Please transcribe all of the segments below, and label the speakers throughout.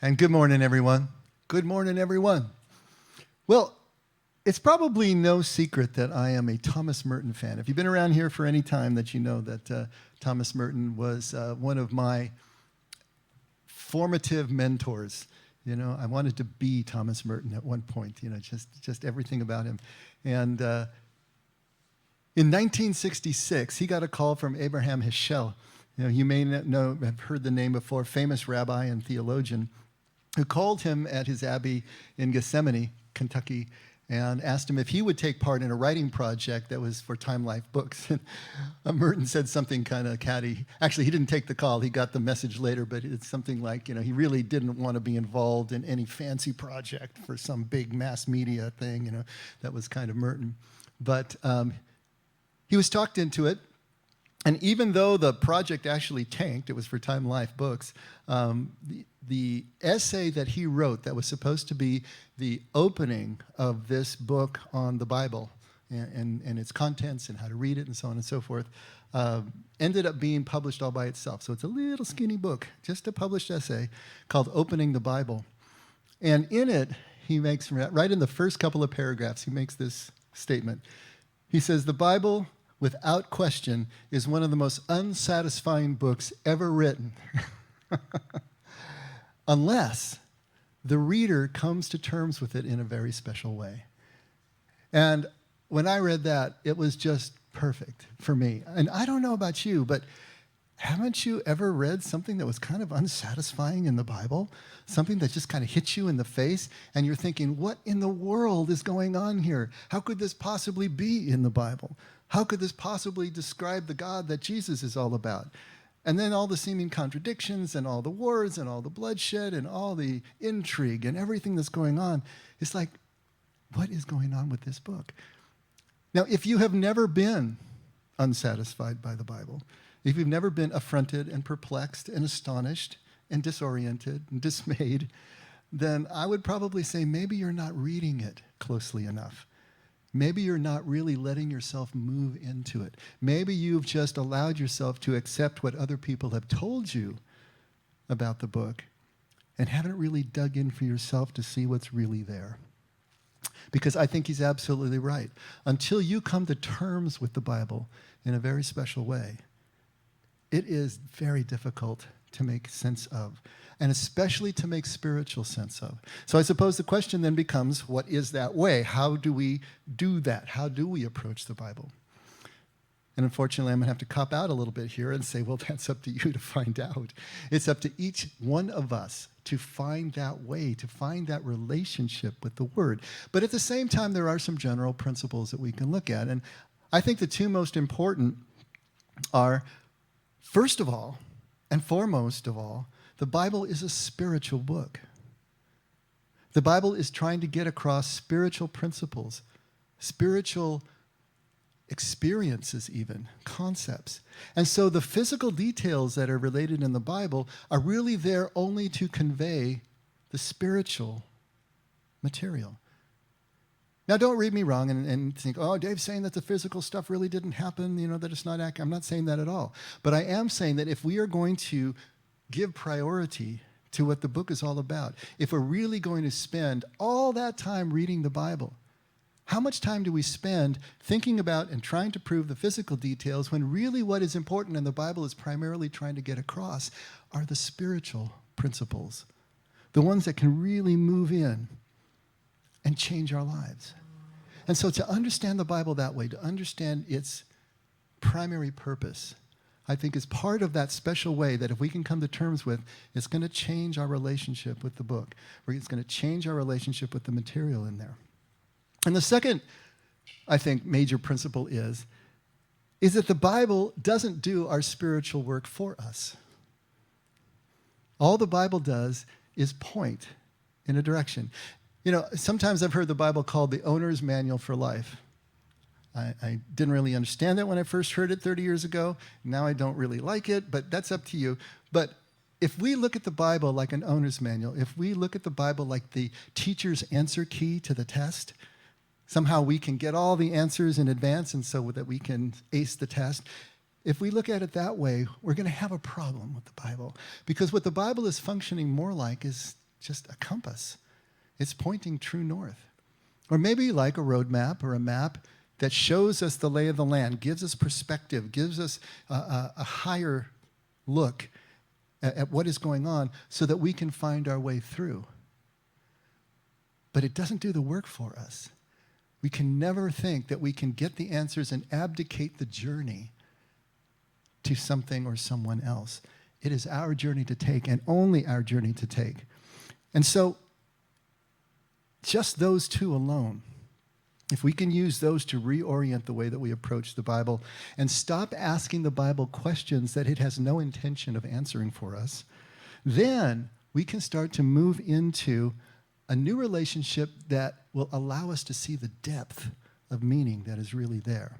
Speaker 1: And good morning, everyone. Good morning, everyone. Well, it's probably no secret that I am a Thomas Merton fan. If you've been around here for any time, that you know that Thomas Merton was one of my formative mentors. You know, I wanted to be Thomas Merton at one point, you know, just everything about him. And in 1966, he got a call from Abraham Heschel. You know, you may not know, have heard the name before, famous rabbi and theologian, who called him at his abbey in Gethsemane, Kentucky, and asked him if he would take part in a writing project that was for Time Life Books. And Merton said something kind of catty. Actually, he didn't take the call. He got the message later, but it's something like, you know, he really didn't want to be involved in any fancy project for some big mass media thing, you know. That was kind of Merton. But he was talked into it. And even though the project actually tanked, it was for Time Life Books, the essay that he wrote that was supposed to be the opening of this book on the Bible and its contents and how to read it and so on and so forth, ended up being published all by itself. So it's a little skinny book, just a published essay called Opening the Bible. And in it, he makes, right in the first couple of paragraphs, he makes this statement. He says, "The Bible, without question, is one of the most unsatisfying books ever written." Unless the reader comes to terms with it in a very special way. And when I read that, it was just perfect for me. And I don't know about you, but haven't you ever read something that was kind of unsatisfying in the Bible? Something that just kind of hits you in the face, and you're thinking, what in the world is going on here? How could this possibly be in the Bible? How could this possibly describe the God that Jesus is all about? And then all the seeming contradictions and all the wars and all the bloodshed and all the intrigue and everything that's going on. It's like, what is going on with this book? Now, if you have never been unsatisfied by the Bible, if you've never been affronted and perplexed and astonished and disoriented and dismayed, then I would probably say maybe you're not reading it closely enough. Maybe you're not really letting yourself move into it. Maybe you've just allowed yourself to accept what other people have told you about the book and haven't really dug in for yourself to see what's really there. Because I think he's absolutely right. Until you come to terms with the Bible in a very special way, it is very difficult to make sense of, and especially to make spiritual sense of. So I suppose the question then becomes, what is that way? How do we do that? How do we approach the Bible? And unfortunately, I'm going to have to cop out a little bit here and say, well, that's up to you to find out. It's up to each one of us to find that way, to find that relationship with the Word. But at the same time, there are some general principles that we can look at. And I think the two most important are, first of all, and foremost of all, the Bible is a spiritual book. The Bible is trying to get across spiritual principles, spiritual experiences even, concepts. And so the physical details that are related in the Bible are really there only to convey the spiritual material. Now, don't read me wrong and think, oh, Dave's saying that the physical stuff really didn't happen, you know, that it's not accurate. I'm not saying that at all. But I am saying that if we are going to give priority to what the book is all about, if we're really going to spend all that time reading the Bible, how much time do we spend thinking about and trying to prove the physical details when really what is important and the Bible is primarily trying to get across are the spiritual principles, the ones that can really move in and change our lives? And so to understand the Bible that way, to understand its primary purpose, I think is part of that special way that if we can come to terms with, it's going to change our relationship with the book. It's going to change our relationship with the material in there. And the second, I think, major principle is that the Bible doesn't do our spiritual work for us. All the Bible does is point in a direction. You know, sometimes I've heard the Bible called the owner's manual for life. I didn't really understand that when I first heard it 30 years ago. Now I don't really like it, but that's up to you. But if we look at the Bible like an owner's manual, if we look at the Bible like the teacher's answer key to the test, somehow we can get all the answers in advance and so that we can ace the test. If we look at it that way, we're going to have a problem with the Bible. Because what the Bible is functioning more like is just a compass. It's pointing true north. Or maybe like a road map or a map that shows us the lay of the land, gives us perspective, gives us a higher look at what is going on so that we can find our way through. But it doesn't do the work for us. We can never think that we can get the answers and abdicate the journey to something or someone else. It is our journey to take, and only our journey to take. And so, just those two alone, if we can use those to reorient the way that we approach the Bible and stop asking the Bible questions that it has no intention of answering for us, then we can start to move into a new relationship that will allow us to see the depth of meaning that is really there.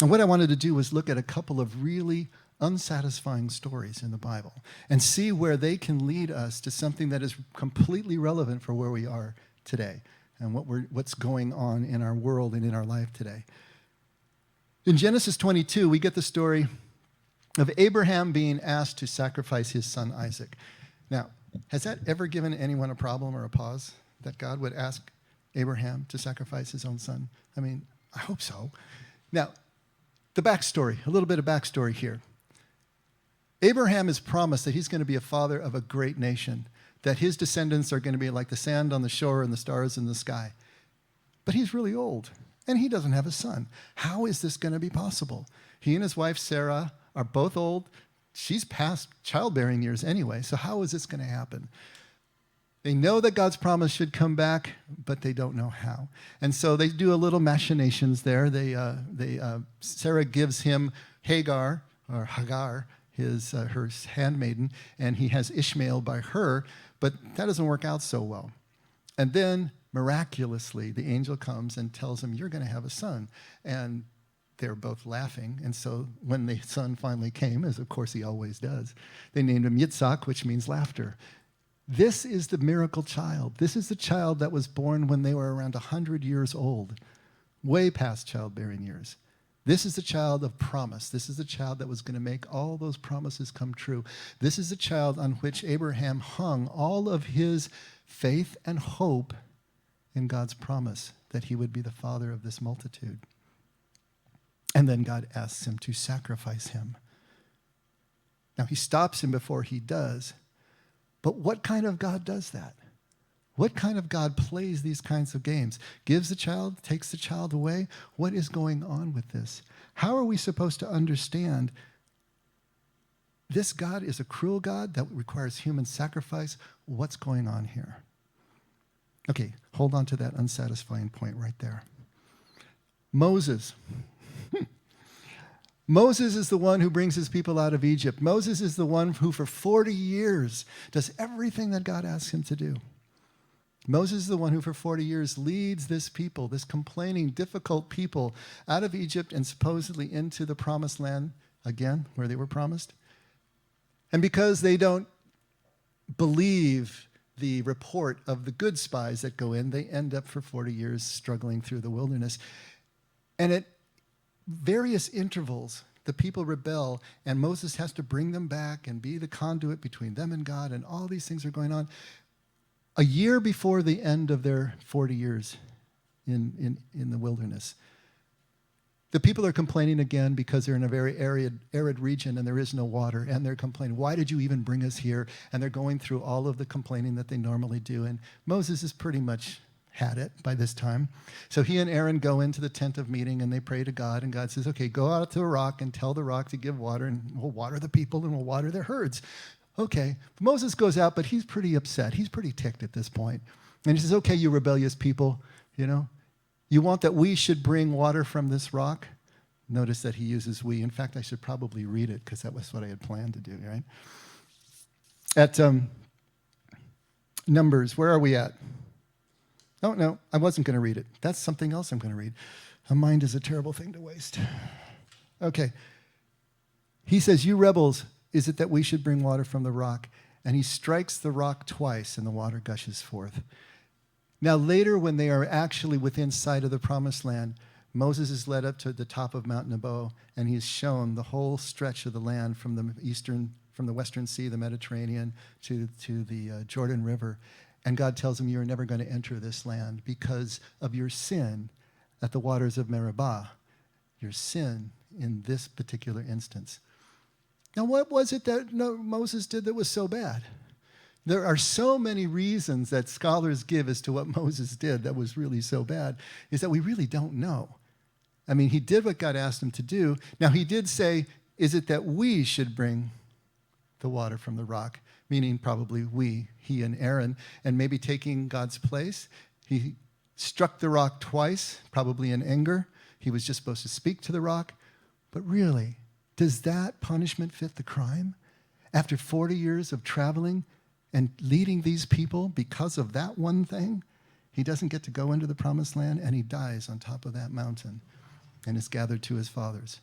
Speaker 1: And what I wanted to do was look at a couple of really unsatisfying stories in the Bible and see where they can lead us to something that is completely relevant for where we are today and what's going on in our world and in our life today. In Genesis 22, we get the story of Abraham being asked to sacrifice his son Isaac. Now, has that ever given anyone a problem or a pause, that God would ask Abraham to sacrifice his own son? I mean, I hope so. Now, the backstory, a little bit of backstory here. Abraham is promised that he's going to be a father of a great nation, that his descendants are going to be like the sand on the shore and the stars in the sky. But he's really old, and he doesn't have a son. How is this going to be possible? He and his wife, Sarah, are both old. She's past childbearing years anyway, so how is this going to happen? They know that God's promise should come back, but they don't know how. And so they do a little machinations there. Sarah gives him Hagar, her handmaiden, and he has Ishmael by her, but that doesn't work out so well. And then, miraculously, the angel comes and tells him, you're going to have a son. And they're both laughing, and so when the son finally came, as of course he always does, they named him Yitzhak, which means laughter. This is the miracle child. This is the child that was born when they were around 100 years old, way past childbearing years. This is the child of promise. This is the child that was going to make all those promises come true. This is the child on which Abraham hung all of his faith and hope in God's promise that he would be the father of this multitude. And then God asks him to sacrifice him. Now, he stops him before he does. But what kind of God does that? What kind of God plays these kinds of games? Gives the child, takes the child away? What is going on with this? How are we supposed to understand this God is a cruel God that requires human sacrifice? What's going on here? Okay, hold on to that unsatisfying point right there. Moses. Moses is the one who brings his people out of Egypt. Moses is the one who for 40 years does everything that God asks him to do. Moses is the one who for 40 years leads this people, this complaining, difficult people, out of Egypt and supposedly into the promised land again, where they were promised. And because they don't believe the report of the good spies that go in, they end up for 40 years struggling through the wilderness. And at various intervals, the people rebel, and Moses has to bring them back and be the conduit between them and God, and all these things are going on. A year before the end of their 40 years in the wilderness, the people are complaining again because they're in a very arid region and there is no water, and they're complaining, why did you even bring us here? And they're going through all of the complaining that they normally do, and Moses has pretty much had it by this time. So he and Aaron go into the tent of meeting and they pray to God, and God says, okay, go out to a rock and tell the rock to give water, and we'll water the people and we'll water their herds. Okay, Moses goes out, but he's pretty upset. He's pretty ticked at this point. And he says, okay, you rebellious people, you want that we should bring water from this rock? Notice that he uses we. In fact, I should probably read it because that was what I had planned to do, right? At Numbers, where are we at? Oh, no, I wasn't going to read it. That's something else I'm going to read. A mind is a terrible thing to waste. Okay. He says, you rebels, is it that we should bring water from the rock? And he strikes the rock twice, and the water gushes forth. Now, later, when they are actually within sight of the promised land, Moses is led up to the top of Mount Nebo, and he is shown the whole stretch of the land from the eastern from the Western Sea, the Mediterranean, to the Jordan River. And God tells him, you're never going to enter this land because of your sin at the waters of Meribah. Your sin in this particular instance. Now, what was it that Moses did that was so bad? There are so many reasons that scholars give as to what Moses did that was really so bad, is that we really don't know. I mean, he did what God asked him to do. Now, he did say, is it that we should bring the water from the rock? Meaning probably we, he and Aaron, and maybe taking God's place. He struck the rock twice, probably in anger. He was just supposed to speak to the rock. But really, does that punishment fit the crime? After 40 years of traveling and leading these people because of that one thing, he doesn't get to go into the promised land, and he dies on top of that mountain and is gathered to his fathers.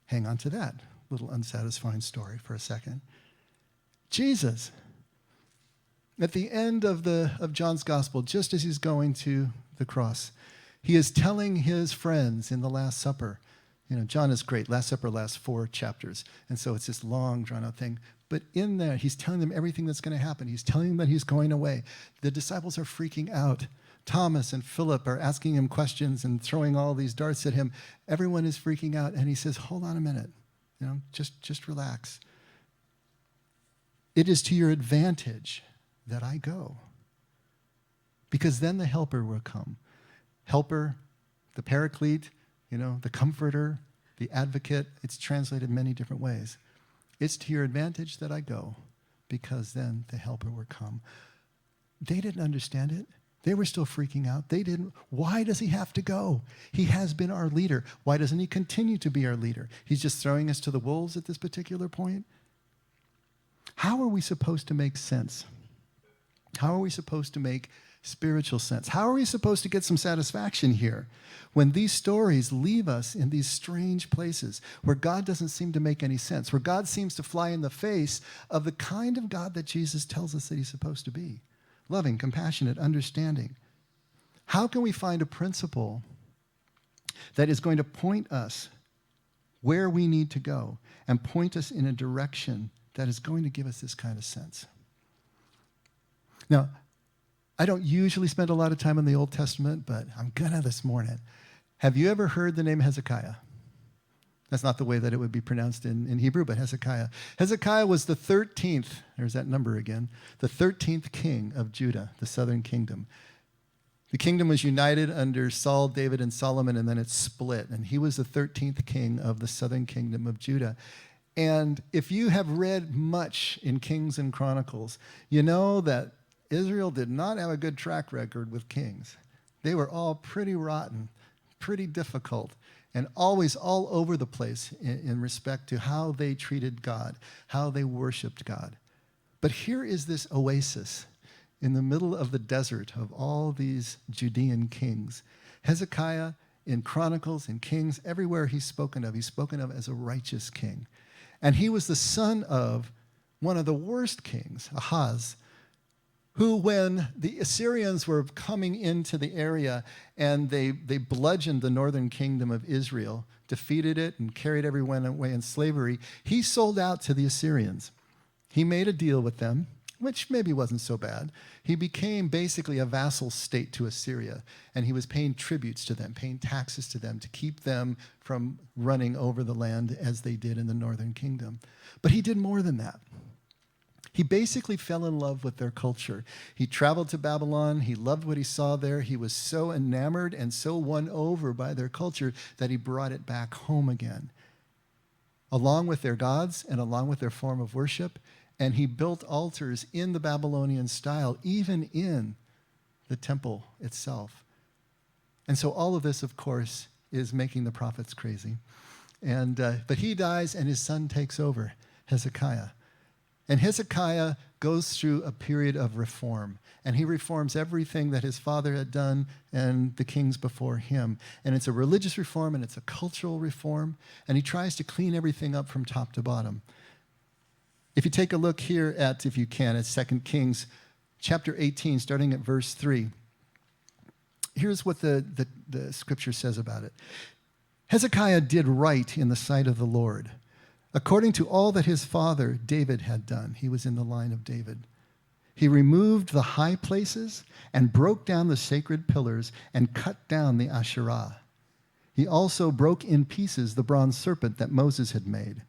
Speaker 1: Hang on to that little unsatisfying story for a second. Jesus, at the end of John's gospel, just as he's going to the cross, he is telling his friends in the Last Supper. You know, John is great. Last Supper lasts 4 chapters, and so it's this long, drawn-out thing. But in there, he's telling them everything that's going to happen. He's telling them that he's going away. The disciples are freaking out. Thomas and Philip are asking him questions and throwing all these darts at him. Everyone is freaking out, and he says, hold on a minute. You know, just relax. It is to your advantage that I go, because then the helper will come. Helper, the paraclete, you know, the comforter, the advocate. It's translated many different ways. It's to your advantage that I go, because then the helper will come. They didn't understand it. They were still freaking out. They didn't. Why does he have to go? He has been our leader. Why doesn't he continue to be our leader? He's just throwing us to the wolves at this particular point. How are we supposed to make sense? How are we supposed to make spiritual sense? How are we supposed to get some satisfaction here when these stories leave us in these strange places where God doesn't seem to make any sense, where God seems to fly in the face of the kind of God that Jesus tells us that he's supposed to be? Loving, compassionate, understanding. How can we find a principle that is going to point us where we need to go and point us in a direction that is going to give us this kind of sense? Now, I don't usually spend a lot of time in the Old Testament, but I'm gonna this morning. Have you ever heard the name Hezekiah? That's not the way that it would be pronounced in Hebrew, but Hezekiah. Hezekiah was the 13th, there's that number again, the 13th king of Judah, the southern kingdom. The kingdom was united under Saul, David, and Solomon, and then it split. And he was the 13th king of the southern kingdom of Judah. And if you have read much in Kings and Chronicles, you know that Israel did not have a good track record with kings. They were all pretty rotten, pretty difficult, and always all over the place in respect to how they treated God, how they worshiped God. But here is this oasis in the middle of the desert of all these Judean kings. Hezekiah, in Chronicles, in Kings, everywhere he's spoken of as a righteous king. And he was the son of one of the worst kings, Ahaz, who, when the Assyrians were coming into the area and they bludgeoned the northern kingdom of Israel, defeated it and carried everyone away in slavery, he sold out to the Assyrians. He made a deal with them, which maybe wasn't so bad. He became basically a vassal state to Assyria, and he was paying tributes to them, paying taxes to them to keep them from running over the land as they did in the northern kingdom. But he did more than that. He basically fell in love with their culture. He traveled to Babylon. He loved what he saw there. He was so enamored and so won over by their culture that he brought it back home again, along with their gods and along with their form of worship. And he built altars in the Babylonian style, even in the temple itself. And so all of this, of course, is making the prophets crazy. But he dies, and his son takes over, Hezekiah. And Hezekiah goes through a period of reform, and he reforms everything that his father had done and the kings before him. And it's a religious reform, and it's a cultural reform, and he tries to clean everything up from top to bottom. If you take a look here at, if you can, at 2 Kings chapter 18, starting at verse 3, here's what the scripture says about it. Hezekiah did right in the sight of the Lord, according to all that his father David had done. He was in the line of David. He removed the high places and broke down the sacred pillars and cut down the Asherah. He also broke in pieces the bronze serpent that Moses had made.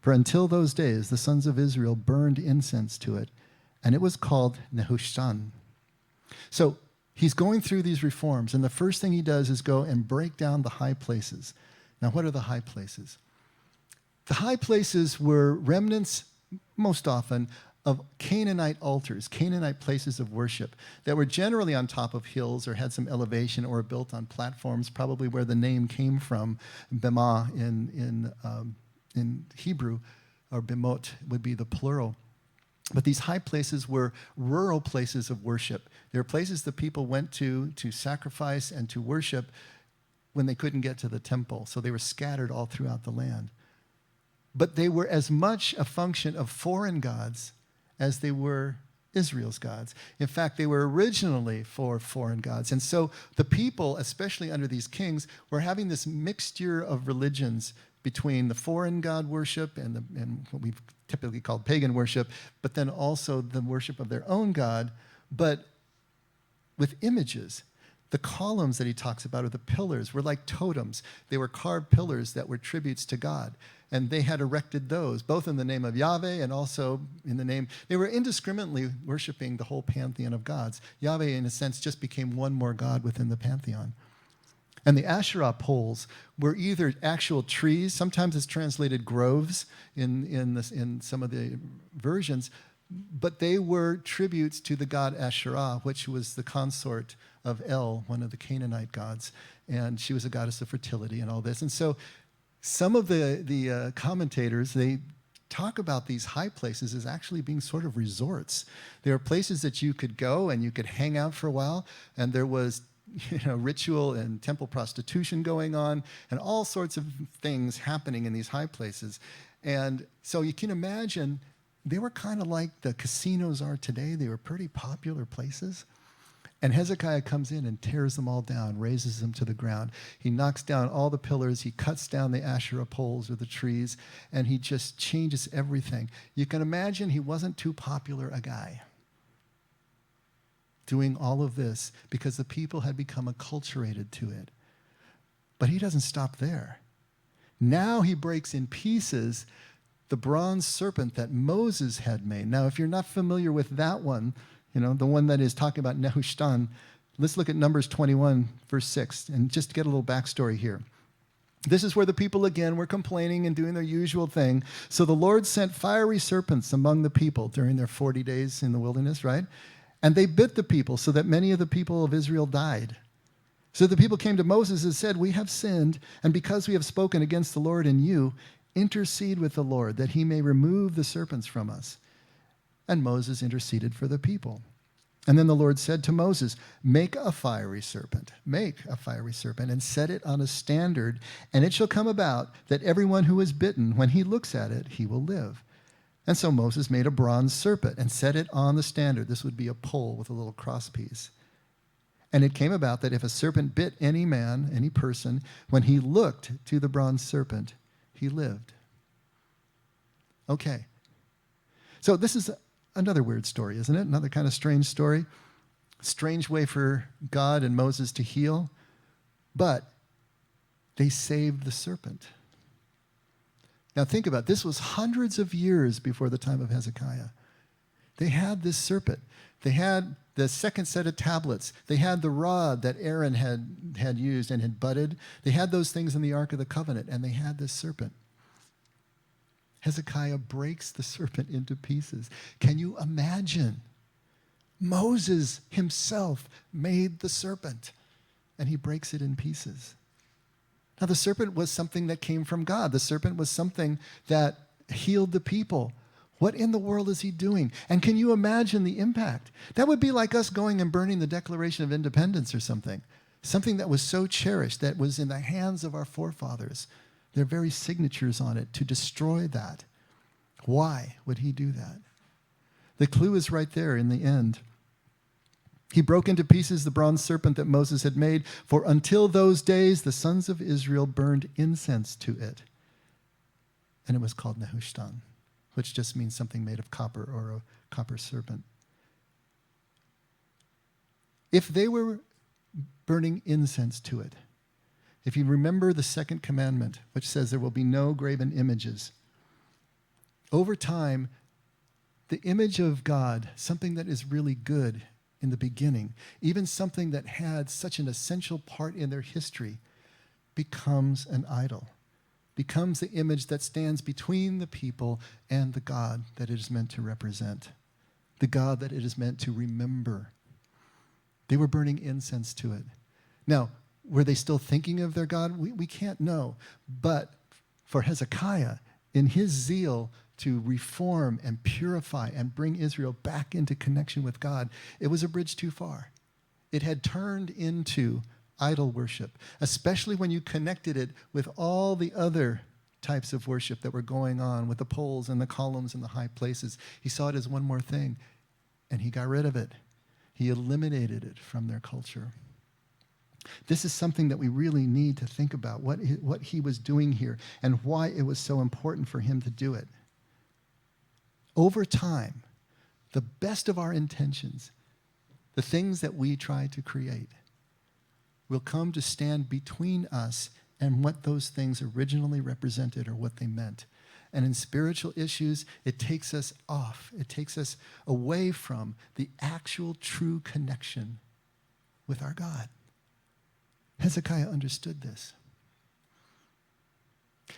Speaker 1: For until those days, the sons of Israel burned incense to it, and it was called Nehushtan. So he's going through these reforms, and the first thing he does is go and break down the high places. Now, what are the high places? The high places were remnants, most often, of Canaanite altars, Canaanite places of worship that were generally on top of hills or had some elevation or built on platforms, probably where the name came from. Bema in Hebrew, or bemot would be the plural. But these high places were rural places of worship. They were places that people went to sacrifice and to worship when they couldn't get to the temple. So they were scattered all throughout the land. But they were as much a function of foreign gods as they were Israel's gods. In fact, they were originally for foreign gods. And so the people, especially under these kings, were having this mixture of religions between the foreign god worship and what we've typically called pagan worship, but then also the worship of their own god, but with images. The columns that he talks about, or the pillars, were like totems. They were carved pillars that were tributes to God. And they had erected those, both in the name of Yahweh and also in the name, they were indiscriminately worshiping the whole pantheon of gods. Yahweh, in a sense, just became one more god within the pantheon. And the Asherah poles were either actual trees, sometimes it's translated groves in some of the versions, but they were tributes to the god Asherah, which was the consort of El, one of the Canaanite gods. And she was a goddess of fertility and all this. And so some of the commentators, they talk about these high places as actually being sort of resorts. They were places that you could go and you could hang out for a while, and there was ritual and temple prostitution going on and all sorts of things happening in these high places. And so you can imagine they were kind of like the casinos are today. They were pretty popular places. And Hezekiah comes in and tears them all down, razes them to the ground. He knocks down all the pillars. He cuts down the Asherah poles or the trees, and he just changes everything. You can imagine he wasn't too popular a guy doing all of this because the people had become acculturated to it. But he doesn't stop there. Now he breaks in pieces the bronze serpent that Moses had made. Now, if you're not familiar with that one, the one that is talking about Nehushtan, let's look at Numbers 21, verse 6, and just to get a little backstory here. This is where the people again were complaining and doing their usual thing. So the Lord sent fiery serpents among the people during their 40 days in the wilderness, right? And they bit the people so that many of the people of Israel died. So the people came to Moses and said, "We have sinned, and because we have spoken against the Lord and you, intercede with the Lord that he may remove the serpents from us." And Moses interceded for the people. And then the Lord said to Moses, make a fiery serpent, and set it on a standard, and it shall come about that everyone who is bitten, when he looks at it, he will live. And so Moses made a bronze serpent and set it on the standard. This would be a pole with a little crosspiece. And it came about that if a serpent bit any man, any person, when he looked to the bronze serpent, he lived. Okay. So this is another weird story, isn't it? Another kind of strange story. Strange way for God and Moses to heal. But they saved the serpent. Now think about it. This was hundreds of years before the time of Hezekiah. They had this serpent. They had the second set of tablets. They had the rod that Aaron had used and had budded. They had those things in the Ark of the Covenant, and they had this serpent. Hezekiah breaks the serpent into pieces. Can you imagine? Moses himself made the serpent, and he breaks it in pieces. Now, the serpent was something that came from God. The serpent was something that healed the people. What in the world is he doing? And can you imagine the impact? That would be like us going and burning the Declaration of Independence or something. Something that was so cherished, that was in the hands of our forefathers. Their very signatures on it, to destroy that. Why would he do that? The clue is right there in the end. He broke into pieces the bronze serpent that Moses had made, for until those days the sons of Israel burned incense to it. and it was called Nehushtan, which just means something made of copper or a copper serpent. If they were burning incense to it, if you remember the second commandment, which says there will be no graven images, over time, the image of God, something that is really good in the beginning, even something that had such an essential part in their history, becomes an idol, becomes the image that stands between the people and the God that it is meant to represent, the God that it is meant to remember. They were burning incense to it. Now, were they still thinking of their God? We can't know. But for Hezekiah, in his zeal to reform and purify and bring Israel back into connection with God, it was a bridge too far. It had turned into idol worship, especially when you connected it with all the other types of worship that were going on with the poles and the columns and the high places. He saw it as one more thing, and he got rid of it. He eliminated it from their culture. This is something that we really need to think about, what he was doing here and why it was so important for him to do it. Over time, the best of our intentions, the things that we try to create, will come to stand between us and what those things originally represented or what they meant. And in spiritual issues, it takes us off. It takes us away from the actual true connection with our God. Hezekiah understood this.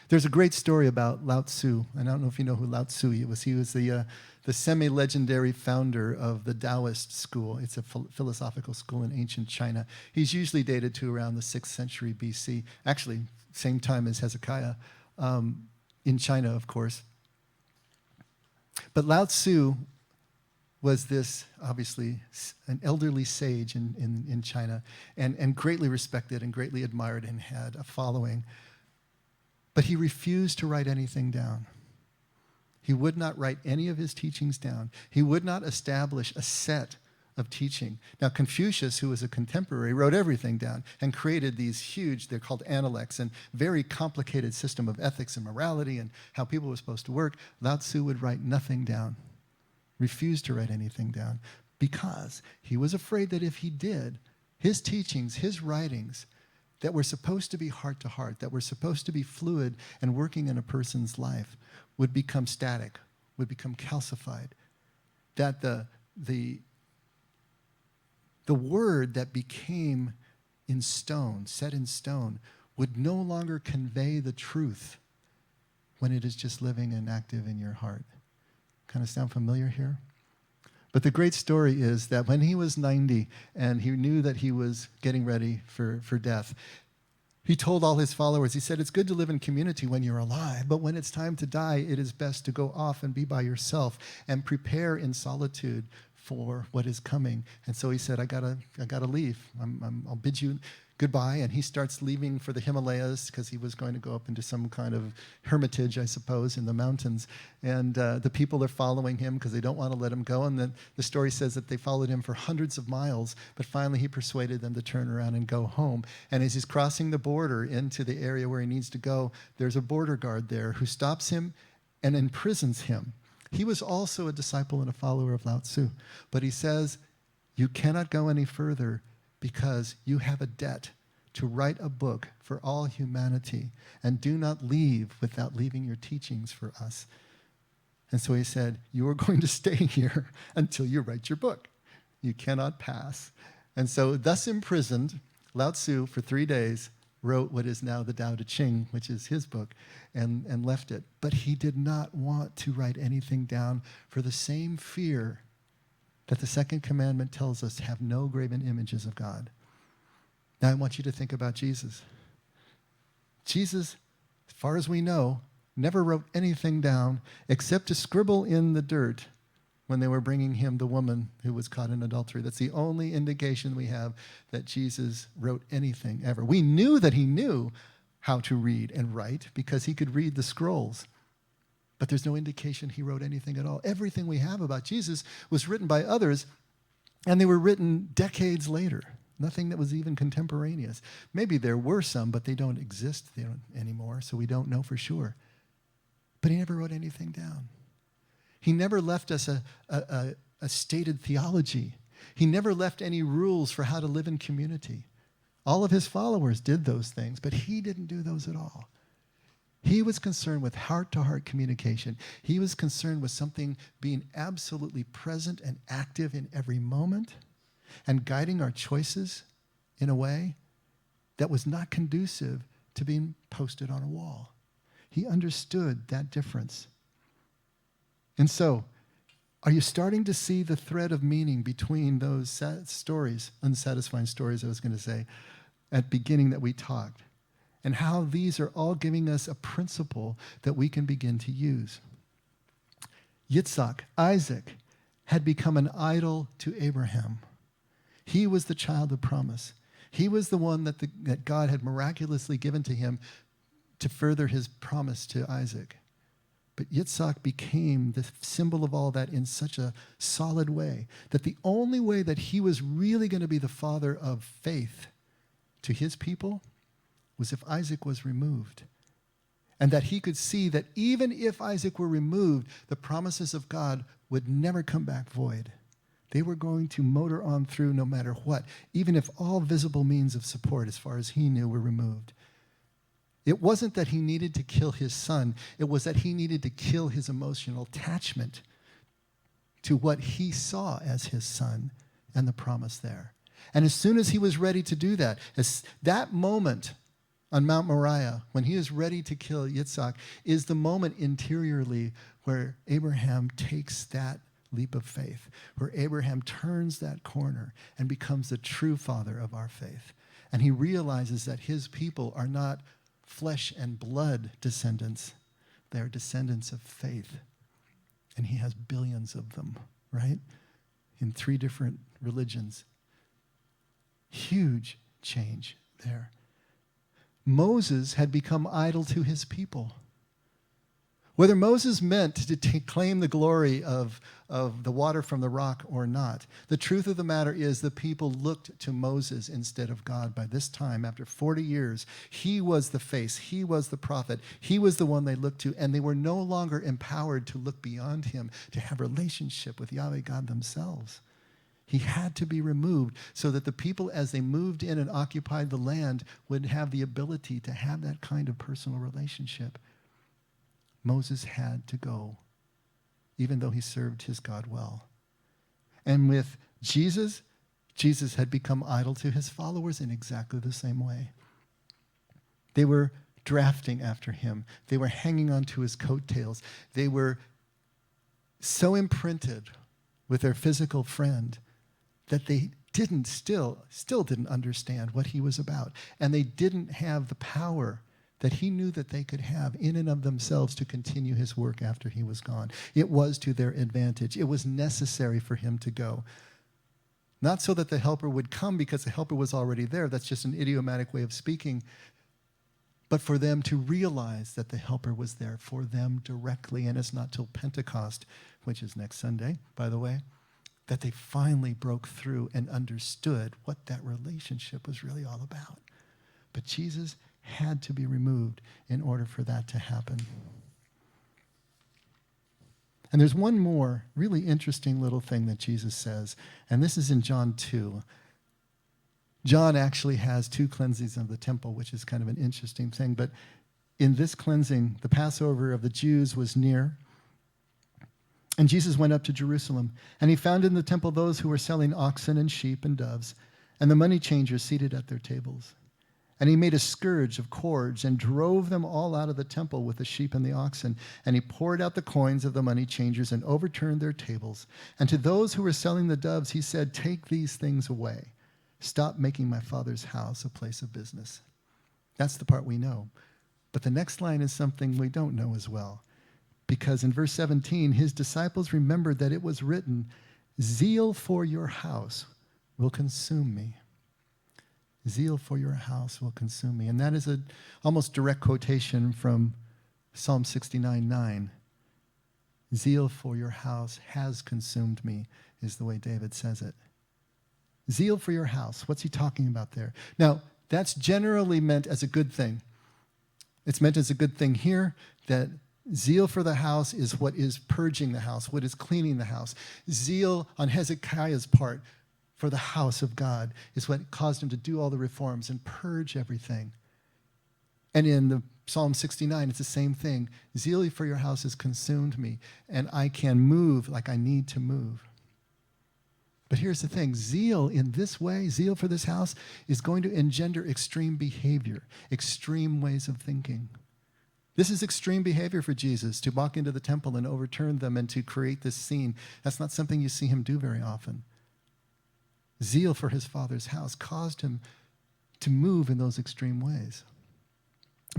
Speaker 1: There's a great story about Lao Tzu, and I don't know if you know who Lao Tzu was. He was the semi-legendary founder of the Taoist school. It's a philosophical school in ancient China. He's usually dated to around the 6th century BC, actually same time as Hezekiah, in China, of course. But Lao Tzu was this, obviously, an elderly sage in China, and greatly respected and greatly admired and had a following. But he refused to write anything down. He would not write any of his teachings down. He would not establish a set of teaching. Now, Confucius, who was a contemporary, wrote everything down and created these huge, they're called analects, and very complicated system of ethics and morality and how people were supposed to work. Lao Tzu would write nothing down, refused to write anything down, because he was afraid that if he did, his teachings, his writings, that were supposed to be heart to heart, that were supposed to be fluid and working in a person's life, would become static, would become calcified. That the word that became in stone, set in stone, would no longer convey the truth when it is just living and active in your heart. Kind of sound familiar here? But the great story is that when he was 90 and he knew that he was getting ready for death, he told all his followers, he said, it's good to live in community when you're alive, but when it's time to die, it is best to go off and be by yourself and prepare in solitude for what is coming. And so he said, I gotta leave. I'll bid you goodbye. And he starts leaving for the Himalayas because he was going to go up into some kind of hermitage, I suppose, in the mountains. And the people are following him because they don't want to let him go. And then the story says that they followed him for hundreds of miles, but finally he persuaded them to turn around and go home. And as he's crossing the border into the area where he needs to go, there's a border guard there who stops him and imprisons him. He was also a disciple and a follower of Lao Tzu. But he says, you cannot go any further because you have a debt to write a book for all humanity, and do not leave without leaving your teachings for us. And so he said, you are going to stay here until you write your book. You cannot pass. And so thus imprisoned, Lao Tzu for 3 days wrote what is now the Tao Te Ching, which is his book, and left it. But he did not want to write anything down for the same fear that the second commandment tells us, have no graven images of God. Now I want you to think about Jesus. Jesus, as far as we know, never wrote anything down except to scribble in the dirt when they were bringing him the woman who was caught in adultery. That's the only indication we have that Jesus wrote anything ever. We knew that he knew how to read and write because he could read the scrolls. But there's no indication he wrote anything at all. Everything we have about Jesus was written by others, and they were written decades later. Nothing that was even contemporaneous. Maybe there were some, but they don't exist anymore, so we don't know for sure. but he never wrote anything down. He never left us a stated theology. He never left any rules for how to live in community. All of his followers did those things, but he didn't do those at all. He was concerned with heart-to-heart communication. He was concerned with something being absolutely present and active in every moment and guiding our choices in a way that was not conducive to being posted on a wall. He understood that difference. And so, are you starting to see the thread of meaning between those stories, unsatisfying stories, I was going to say, at beginning that we talked, and how these are all giving us a principle that we can begin to use? Yitzhak, Isaac, had become an idol to Abraham. He was the child of promise. He was the one that God had miraculously given to him to further his promise to Isaac. But Yitzhak became the symbol of all that in such a solid way that the only way that he was really going to be the father of faith to his people was if Isaac was removed. And that he could see that even if Isaac were removed, the promises of God would never come back void. They were going to motor on through no matter what, even if all visible means of support, as far as he knew, were removed. It wasn't that he needed to kill his son. It was that he needed to kill his emotional attachment to what he saw as his son and the promise there. And as soon as he was ready to do that, as that moment on Mount Moriah, when he is ready to kill Yitzhak, is the moment interiorly where Abraham takes that leap of faith, where Abraham turns that corner and becomes the true father of our faith. And he realizes that his people are not flesh and blood descendants. They're descendants of faith. And he has billions of them, right? In 3 different religions. Huge change there. Moses had become idol to his people. Whether Moses meant to claim the glory of the water from the rock or not, the truth of the matter is the people looked to Moses instead of God. By this time, after 40 years, he was the face, he was the prophet, he was the one they looked to, and they were no longer empowered to look beyond him, to have a relationship with Yahweh God themselves. He had to be removed so that the people, as they moved in and occupied the land, would have the ability to have that kind of personal relationship. Moses had to go, even though he served his God well. And with Jesus, Jesus had become idol to his followers in exactly the same way. They were drafting after him. They were hanging on to his coattails. They were so imprinted with their physical friend that they still didn't understand what he was about. And they didn't have the power that he knew that they could have in and of themselves to continue his work after he was gone. It was to their advantage. It was necessary for him to go. Not so that the helper would come because the helper was already there. That's just an idiomatic way of speaking. But for them to realize that the helper was there for them directly. And it's not till Pentecost, which is next Sunday, by the way, that they finally broke through and understood what that relationship was really all about. But Jesus had to be removed in order for that to happen. And there's one more really interesting little thing that Jesus says, and this is in John 2. John actually has 2 cleansings of the temple, which is kind of an interesting thing. But in this cleansing, the Passover of the Jews was near. And Jesus went up to Jerusalem, and he found in the temple those who were selling oxen and sheep and doves, and the money changers seated at their tables. And he made a scourge of cords and drove them all out of the temple with the sheep and the oxen. And he poured out the coins of the money changers and overturned their tables. And to those who were selling the doves, he said, "Take these things away. Stop making my Father's house a place of business." That's the part we know. But the next line is something we don't know as well. Because in verse 17, his disciples remembered that it was written, "Zeal for your house will consume me." Zeal for your house will consume me. And that is an almost direct quotation from Psalm 69:9. Zeal for your house has consumed me, is the way David says it. Zeal for your house. What's he talking about there? Now, that's generally meant as a good thing. It's meant as a good thing here that Zeal for the house is what is purging the house, what is cleaning the house. Zeal on Hezekiah's part for the house of God is what caused him to do all the reforms and purge everything. And in the Psalm 69, it's the same thing. Zeal for your house has consumed me, and I can move like I need to move. But here's the thing. Zeal in this way, zeal for this house, is going to engender extreme behavior, extreme ways of thinking. This is extreme behavior for Jesus, to walk into the temple and overturn them and to create this scene. That's not something you see him do very often. Zeal for his Father's house caused him to move in those extreme ways.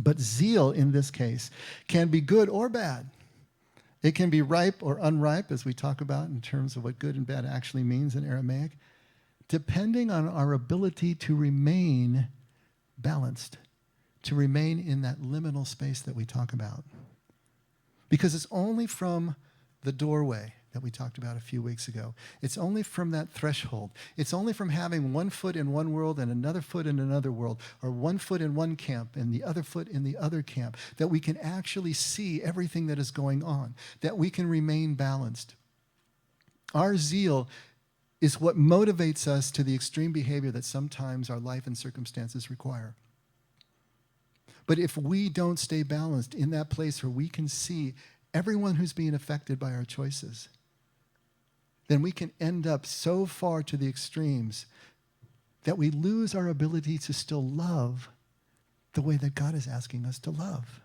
Speaker 1: But zeal in this case can be good or bad. It can be ripe or unripe, as we talk about in terms of what good and bad actually means in Aramaic, depending on our ability to remain balanced, to remain in that liminal space that we talk about. Because it's only from the doorway that we talked about a few weeks ago. It's only from that threshold. It's only from having one foot in one world and another foot in another world, or one foot in one camp and the other foot in the other camp, that we can actually see everything that is going on, that we can remain balanced. Our zeal is what motivates us to the extreme behavior that sometimes our life and circumstances require. But if we don't stay balanced in that place where we can see everyone who's being affected by our choices, then we can end up so far to the extremes that we lose our ability to still love the way that God is asking us to love.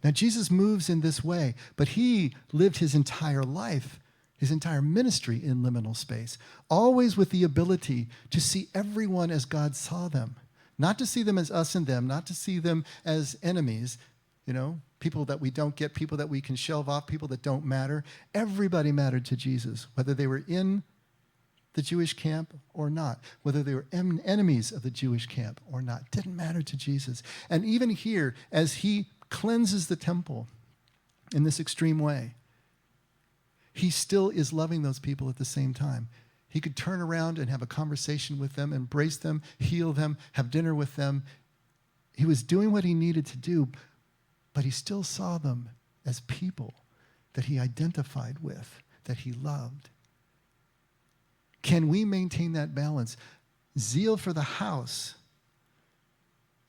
Speaker 1: Now, Jesus moves in this way, but he lived his entire life, his entire ministry in liminal space, always with the ability to see everyone as God saw them, not to see them as us and them, not to see them as enemies, people that we don't get, people that we can shelve off, people that don't matter. Everybody mattered to Jesus, whether they were in the Jewish camp or not, whether they were enemies of the Jewish camp or not. Didn't matter to Jesus. And even here, as he cleanses the temple in this extreme way, he still is loving those people at the same time. He could turn around and have a conversation with them, embrace them, heal them, have dinner with them. He was doing what he needed to do, but he still saw them as people that he identified with, that he loved. Can we maintain that balance? Zeal for the house,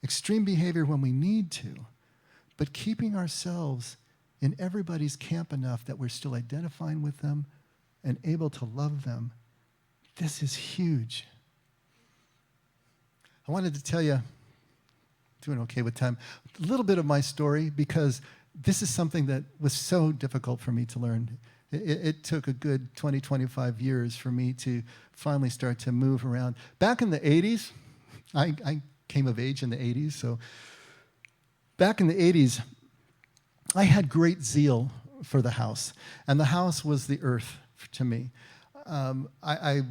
Speaker 1: extreme behavior when we need to, but keeping ourselves in everybody's camp enough that we're still identifying with them and able to love them. This is huge. I wanted to tell you, doing okay with time, a little bit of my story, because this is something that was so difficult for me to learn. It took a good 20, 25 years for me to finally start to move around. Back in the 80s, I came of age in the 80s, so back in the 80s, I had great zeal for the house, and the house was the earth to me. I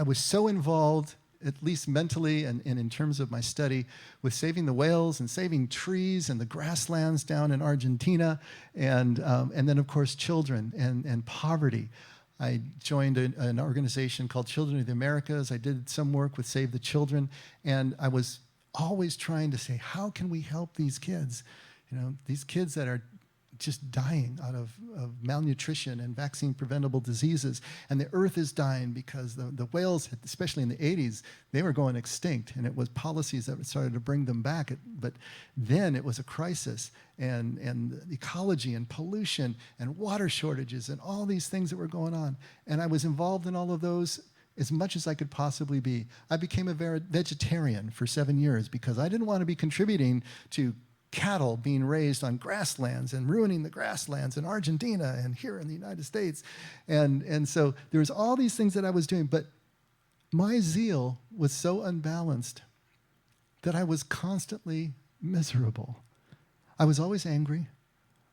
Speaker 1: was so involved, at least mentally and in terms of my study, with saving the whales and saving trees and the grasslands down in Argentina, and then, of course, children and poverty. I joined an organization called Children of the Americas. I did some work with Save the Children, and I was always trying to say, how can we help these kids? These kids that are just dying out of malnutrition and vaccine-preventable diseases. And the earth is dying because the whales, especially in the 80s, they were going extinct. And it was policies that started to bring them back. But then it was a crisis. And ecology and pollution and water shortages and all these things that were going on. And I was involved in all of those as much as I could possibly be. I became a vegetarian for 7 years because I didn't want to be contributing to cattle being raised on grasslands and ruining the grasslands in Argentina and here in the United States. And so there was all these things that I was doing, but my zeal was so unbalanced that I was constantly miserable. I was always angry.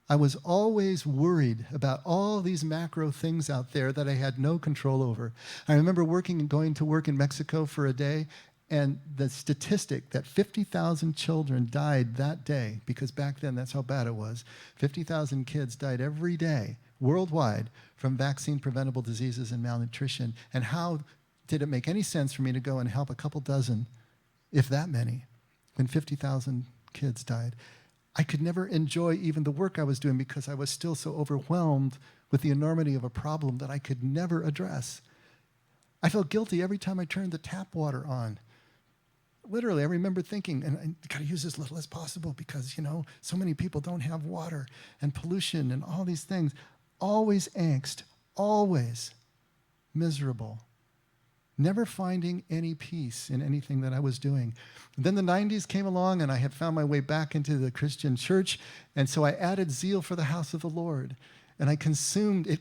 Speaker 1: I was always worried about all these macro things out there that I had no control over. I remember going to work in Mexico for a day, and the statistic that 50,000 children died that day, because back then that's how bad it was, 50,000 kids died every day worldwide from vaccine-preventable diseases and malnutrition. And how did it make any sense for me to go and help a couple dozen, if that many, when 50,000 kids died? I could never enjoy even the work I was doing because I was still so overwhelmed with the enormity of a problem that I could never address. I felt guilty every time I turned the tap water on. Literally, I remember thinking, and I got to use as little as possible because, so many people don't have water and pollution and all these things. Always angst, always miserable. Never finding any peace in anything that I was doing. Then the 90s came along and I had found my way back into the Christian church. And so I added zeal for the house of the Lord. And it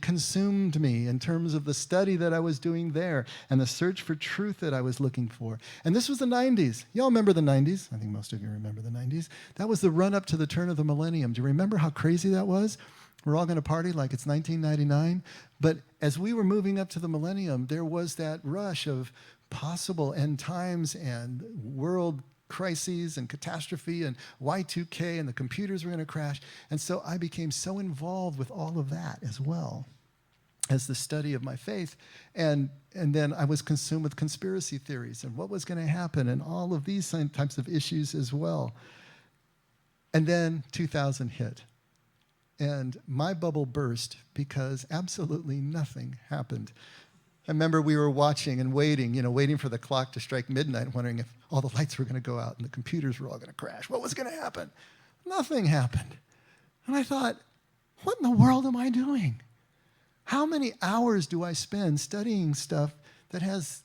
Speaker 1: consumed me in terms of the study that I was doing there and the search for truth that I was looking for. And this was the 90s. Y'all remember the 90s? I think most of you remember the 90s. That was the run up to the turn of the millennium. Do you remember how crazy that was? We're all going to party like it's 1999. But as we were moving up to the millennium, there was that rush of possible end times and world crises and catastrophe and Y2K and the computers were going to crash. And so I became so involved with all of that as well as the study of my faith. And then I was consumed with conspiracy theories and what was going to happen and all of these types of issues as well. And then 2000 hit. And my bubble burst because absolutely nothing happened. I remember we were watching and waiting for the clock to strike midnight, wondering if all the lights were going to go out and the computers were all going to crash. What was going to happen? Nothing happened. And I thought, what in the world am I doing? How many hours do I spend studying stuff that has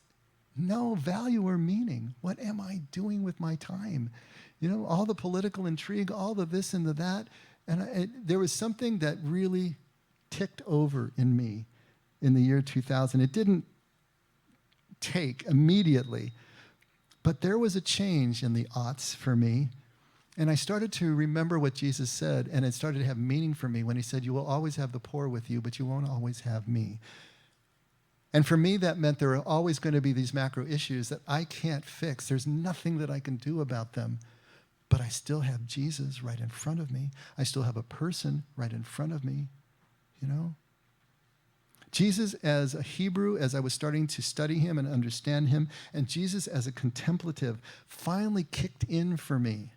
Speaker 1: no value or meaning? What am I doing with my time? All the political intrigue, all the this and the that. And there was something that really ticked over in me in the year 2000. It didn't take immediately, but there was a change in the aughts for me. And I started to remember what Jesus said, and it started to have meaning for me when he said, you will always have the poor with you, but you won't always have me. And for me, that meant there are always going to be these macro issues that I can't fix. There's nothing that I can do about them. But I still have Jesus right in front of me. I still have a person right in front of me, Jesus as a Hebrew, as I was starting to study him and understand him, and Jesus as a contemplative finally kicked in for me.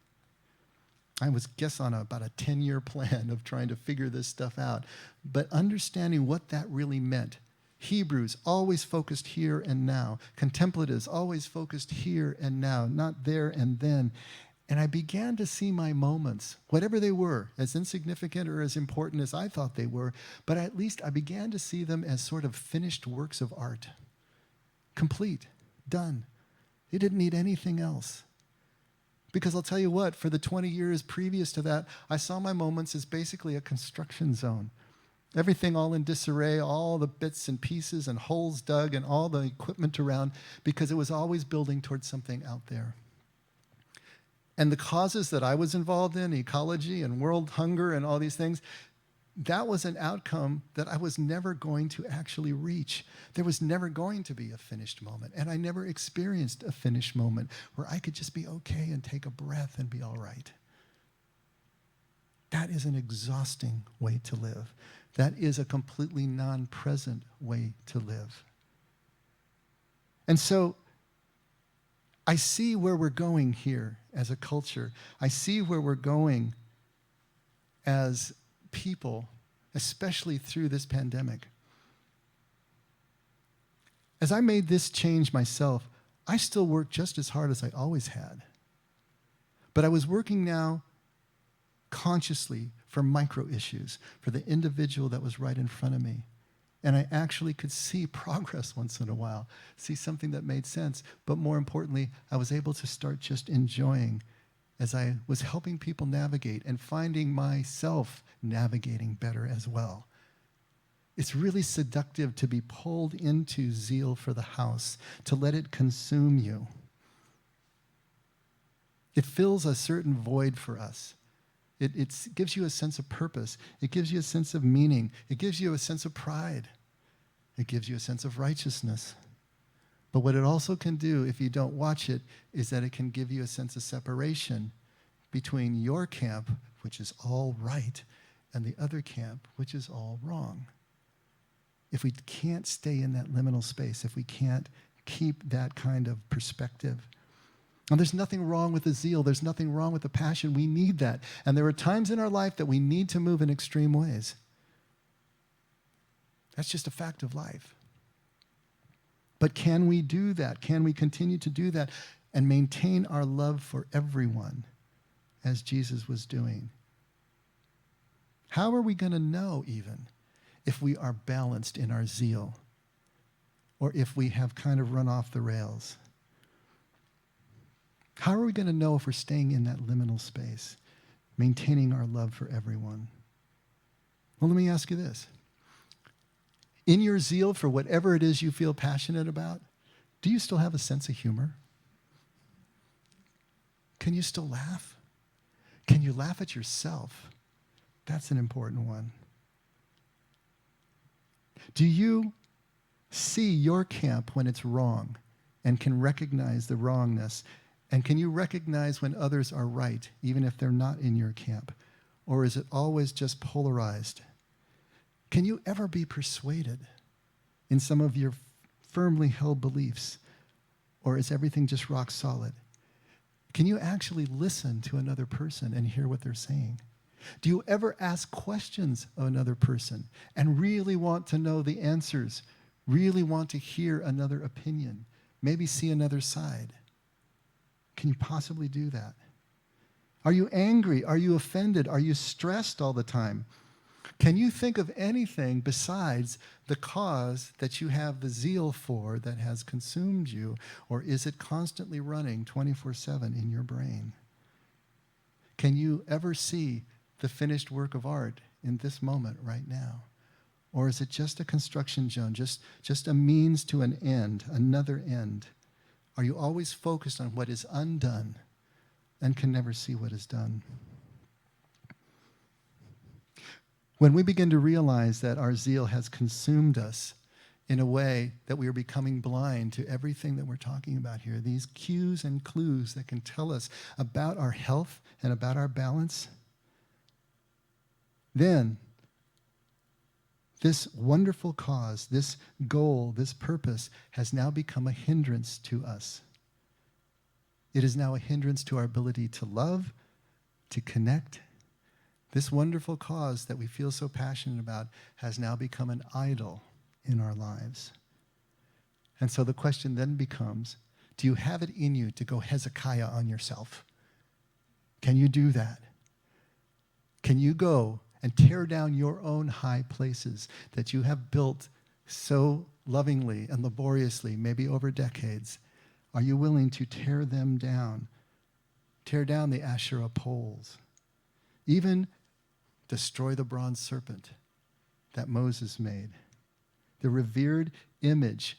Speaker 1: I was, on about a 10-year plan of trying to figure this stuff out, but understanding what that really meant. Hebrews always focused here and now. Contemplatives always focused here and now, not there and then. And I began to see my moments, whatever they were, as insignificant or as important as I thought they were, but at least I began to see them as sort of finished works of art. Complete, done. It didn't need anything else. Because I'll tell you what, for the 20 years previous to that, I saw my moments as basically a construction zone. Everything all in disarray, all the bits and pieces and holes dug and all the equipment around, because it was always building towards something out there. And the causes that I was involved in, ecology and world hunger and all these things, that was an outcome that I was never going to actually reach. There was never going to be a finished moment. And I never experienced a finished moment where I could just be okay and take a breath and be all right. That is an exhausting way to live. That is a completely non-present way to live. And so I see where we're going here as a culture. I see where we're going as people, especially through this pandemic. As I made this change myself, I still work just as hard as I always had. But I was working now consciously for micro issues, for the individual that was right in front of me. And I actually could see progress once in a while, see something that made sense. But more importantly, I was able to start just enjoying as I was helping people navigate and finding myself navigating better as well. It's really seductive to be pulled into zeal for the house, to let it consume you. It fills a certain void for us. It gives you a sense of purpose. It gives you a sense of meaning. It gives you a sense of pride. It gives you a sense of righteousness. But what it also can do, if you don't watch it, is that it can give you a sense of separation between your camp, which is all right, and the other camp, which is all wrong. If we can't stay in that liminal space, if we can't keep that kind of perspective, And there's nothing wrong with the zeal. There's nothing wrong with the passion. We need that. And there are times in our life that we need to move in extreme ways. That's just a fact of life. But can we do that? Can we continue to do that and maintain our love for everyone as Jesus was doing? How are we going to know even if we are balanced in our zeal or if we have kind of run off the rails? How are we going to know if we're staying in that liminal space, maintaining our love for everyone? Well, let me ask you this. In your zeal for whatever it is you feel passionate about, do you still have a sense of humor? Can you still laugh? Can you laugh at yourself? That's an important one. Do you see your camp when it's wrong and can recognize the wrongness? And can you recognize when others are right, even if they're not in your camp? Or is it always just polarized? Can you ever be persuaded in some of your firmly held beliefs? Or is everything just rock solid? Can you actually listen to another person and hear what they're saying? Do you ever ask questions of another person and really want to know the answers, really want to hear another opinion, maybe see another side? Can you possibly do that? Are you angry? Are you offended? Are you stressed all the time? Can you think of anything besides the cause that you have the zeal for that has consumed you? Or is it constantly running 24/7 in your brain? Can you ever see the finished work of art in this moment right now? Or is it just a construction zone, just a means to an end, another end? Are you always focused on what is undone and can never see what is done? When we begin to realize that our zeal has consumed us in a way that we are becoming blind to everything that we're talking about here, these cues and clues that can tell us about our health and about our balance, then this wonderful cause, this goal, this purpose has now become a hindrance to us. It is now a hindrance to our ability to love, to connect. This wonderful cause that we feel so passionate about has now become an idol in our lives. And so the question then becomes, do you have it in you to go Hezekiah on yourself? Can you do that? Can you go and tear down your own high places that you have built so lovingly and laboriously, maybe over decades? Are you willing to tear them down? Tear down the Asherah poles. Even destroy the bronze serpent that Moses made. The revered image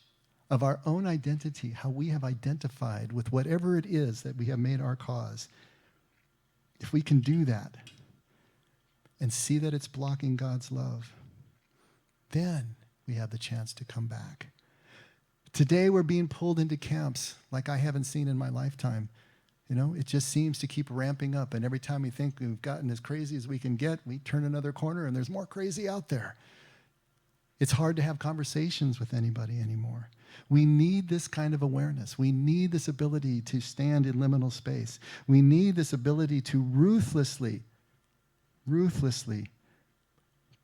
Speaker 1: of our own identity, how we have identified with whatever it is that we have made our cause. If we can do that and see that it's blocking God's love, then we have the chance to come back. Today we're being pulled into camps like I haven't seen in my lifetime. You know, it just seems to keep ramping up, and every time we think we've gotten as crazy as we can get, we turn another corner and there's more crazy out there. It's hard to have conversations with anybody anymore. We need this kind of awareness. We need this ability to stand in liminal space. We need this ability to ruthlessly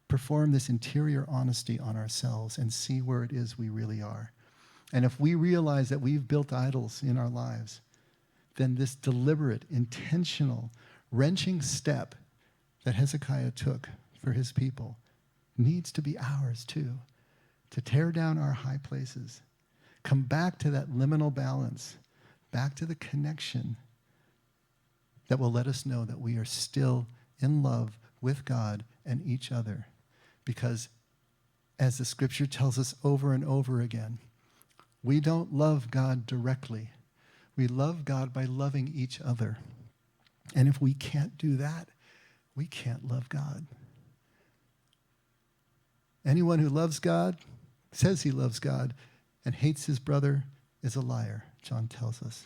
Speaker 1: perform this interior honesty on ourselves and see where it is we really are. And if we realize that we've built idols in our lives, then this deliberate, intentional, wrenching step that Hezekiah took for his people needs to be ours too, to tear down our high places, come back to that liminal balance, back to the connection that will let us know that we are still in love with God and each other. Because as the scripture tells us over and over again, we don't love God directly. We love God by loving each other. And if we can't do that, we can't love God. Anyone who loves God, says he loves God, and hates his brother is a liar, John tells us.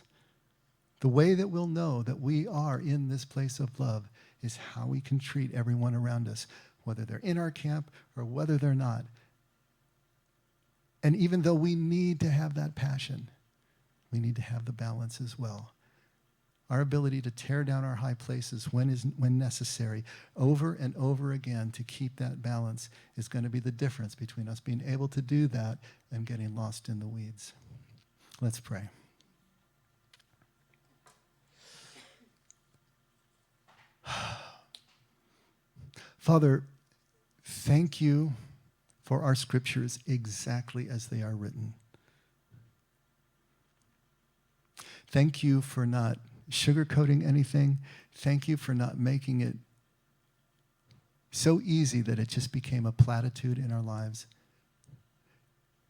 Speaker 1: The way that we'll know that we are in this place of love is how we can treat everyone around us, whether they're in our camp or whether they're not. And even though we need to have that passion, we need to have the balance as well. our ability to tear down our high places when necessary, over and over again to keep that balance is going to be the difference between us being able to do that and getting lost in the weeds. Let's pray. Father, thank you for our scriptures exactly as they are written. Thank you for not sugarcoating anything. Thank you for not making it so easy that it just became a platitude in our lives.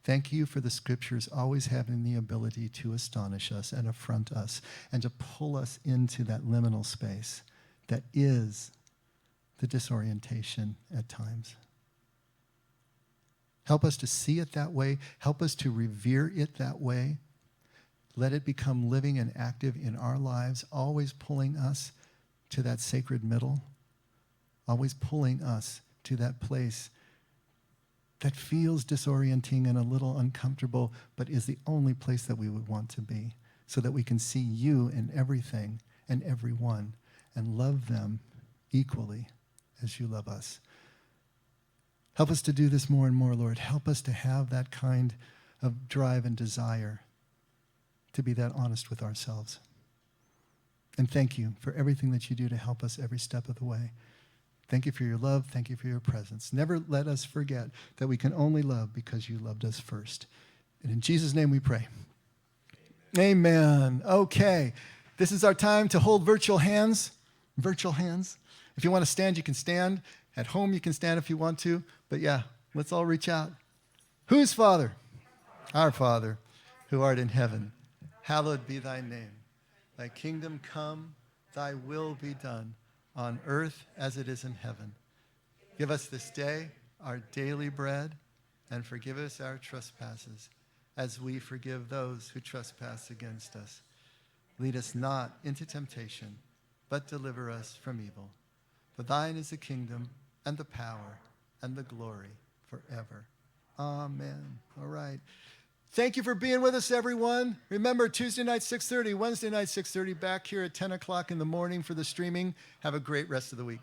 Speaker 1: Thank you for the scriptures always having the ability to astonish us and affront us and to pull us into that liminal space that is the disorientation at times. Help us to see it that way. Help us to revere it that way. Let it become living and active in our lives, always pulling us to that sacred middle, always pulling us to that place that feels disorienting and a little uncomfortable, but is the only place that we would want to be, so that we can see you in everything and everyone and love them equally as you love us. Help us to do this more and more, Lord. Help us to have that kind of drive and desire to be that honest with ourselves. And thank you for everything that you do to help us every step of the way. Thank you for your love. Thank you for your presence. Never let us forget that we can only love because you loved us first. And in Jesus' name we pray. Amen. Okay. This is our time to hold virtual hands. Virtual hands. If you want to stand, you can stand. At home, you can stand if you want to. But yeah, let's all reach out. Whose Father? Our Father, who art in heaven. Hallowed be thy name. Thy kingdom come, thy will be done, on earth as it is in heaven. Give us this day our daily bread, and forgive us our trespasses, as we forgive those who trespass against us. Lead us not into temptation, but deliver us from evil. For thine is the kingdom, and the power, and the glory forever. Amen. All right. Thank you for being with us, everyone. Remember, Tuesday night, 6:30, Wednesday night, 6:30, back here at 10 o'clock in the morning for the streaming. Have a great rest of the week.